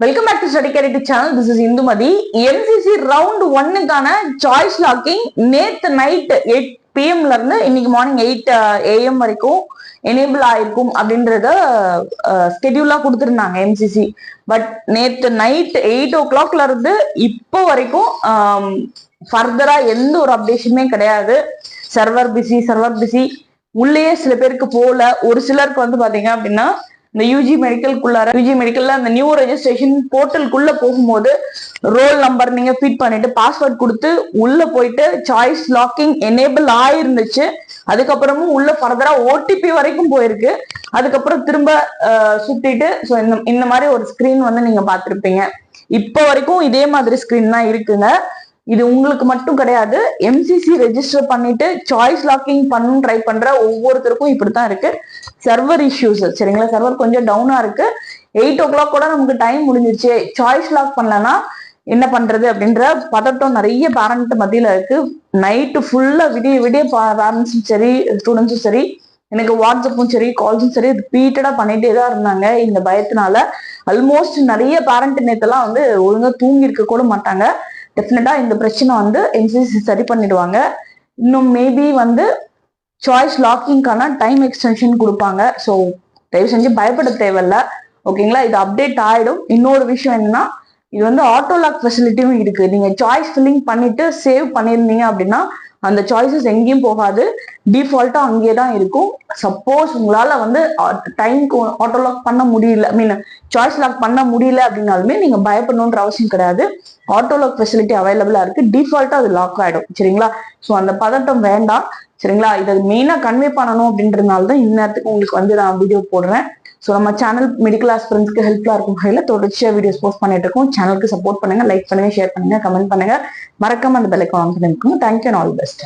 Welcome back to study clarity channel. This is Indumathi. MCC round 1க்கான choice locking நேத்து night 8 PM இருந்து இன்னைக்கு morning 8 AM வரைக்கும் enable ஆயிருக்கும் அப்படின்றத ஸ்கெடியூலா கொடுத்துருந்தாங்க எம்சிசி. பட் நேத்து நைட் 8 o'clock இருந்து இப்போ வரைக்கும் ஃபர்தரா எந்த ஒரு அப்டேஷனுமே கிடையாது. சர்வர் பிஸி உள்ளே சில பேருக்கு போல, ஒரு சிலருக்கு வந்து பாத்தீங்க அப்படின்னா இந்த யூஜி மெடிக்கல்ல அந்த நியூ ரெஜிஸ்ட்ரேஷன் போர்ட்டலுக்குள்ள போகும்போது ரோல் நம்பர் நீங்க ஃபீட் பண்ணிட்டு பாஸ்வேர்ட் கொடுத்து உள்ள போயிட்டு சாய்ஸ் லாக்கிங் எனேபிள் ஆயிருந்துச்சு. அதுக்கப்புறமும் உள்ள ஃபர்தரா ஓடிபி வரைக்கும் போயிருக்கு. அதுக்கப்புறம் திரும்ப சுத்திட்டு ஸோ இந்த மாதிரி ஒரு ஸ்கிரீன் வந்து நீங்க பார்த்திருப்பீங்க. இப்போ வரைக்கும் இதே மாதிரி ஸ்கிரீன் தான் இருக்குங்க. இது உங்களுக்கு மட்டும் கிடையாது, எம்சிசி ரெஜிஸ்டர் பண்ணிட்டு சாய்ஸ் லாக்கிங் பண்ண ட்ரை பண்ற ஒவ்வொருத்தருக்கும் இப்படித்தான் இருக்கு. சர்வர் இஷ்யூஸ், சரிங்களா? சர்வர் கொஞ்சம் டவுனா இருக்கு. 8 o'clock கூட நமக்கு டைம் முடிஞ்சிருச்சு, சாய்ஸ் லாக் பண்ணலன்னா என்ன பண்றது அப்படின்ற பதட்டம் நிறைய பேரண்ட் மத்தியில இருக்கு. நைட்டு ஃபுல்லா விடிய பேரண்ட்ஸும் சரி ஸ்டூடெண்ட்ஸும் சரி எனக்கு வாட்ஸ்அப்பும் சரி கால்ஸும் சரி ரிப்பீட்டடா பண்ணிட்டே தான் இருந்தாங்க. இந்த பயத்தினால ஆல்மோஸ்ட் நிறைய பேரண்ட் நேத்தெல்லாம் வந்து ஒழுங்கா தூங்கி இருக்க கூட மாட்டாங்க. டெஃபினட்டா இந்த பிரச்சனை வந்து எம்சிசி சரி பண்ணிடுவாங்க. இன்னும் மேபி வந்து சாய்ஸ் லாக்கிங்கான டைம் எக்ஸ்டென்ஷன் கொடுப்பாங்க. ஸோ தயவு செஞ்சு பயப்பட தேவையில்ல, ஓகேங்களா? இது அப்டேட் ஆயிடும். இன்னொரு விஷயம் என்னன்னா, இது வந்து ஆட்டோ லாக் ஃபெசிலிட்டியும் இருக்கு. நீங்க சாய்ஸ் ஃபில்லிங் பண்ணிட்டு சேவ் பண்ணிருந்தீங்க அப்படின்னா அந்த சாய்ஸஸ் எங்கேயும் போகாது, டிஃபால்ட்டா அங்கேயே தான் இருக்கும். சப்போஸ் உங்களால வந்து டைம்க்கு ஆட்டோ லாக் பண்ண முடியல, சாய்ஸ் லாக் பண்ண முடியல அப்படின்னாலுமே நீங்க பயப்படணுன்ற அவசியம் கிடையாது. ஆட்டோ லாக் ஃபெசிலிட்டி அவைலபிளா இருக்கு. டிஃபால்ட்டா அது லாக் ஆயிடும், சரிங்களா? ஸோ அந்த பதட்டம் வேண்டாம், சரிங்களா? இதை மெயினா கன்வே பண்ணணும் அப்படின்றதுனால தான் இந்நேரத்துக்கு உங்களுக்கு வந்து நான் வீடியோ போடுறேன். ஸோ நம்ம சேனல் மெடிக்கல் ஆஸ்பிரண்ட்ஸ்க்கு ஹெல்ப்ஃபுல்லா இருக்கும் வகையில் தொடர்ச்சியா வீடியோஸ் போஸ்ட் பண்ணிட்டு இருக்கோம். சேனலுக்கு சப்போர்ட் பண்ணுங்க, லைக் பண்ணுங்க, ஷேர் பண்ணுங்க, கமெண்ட் பண்ணுங்க, மறக்காம அந்த பெல் ஐகான் ஆன் பண்ணி. Thank you and all the best.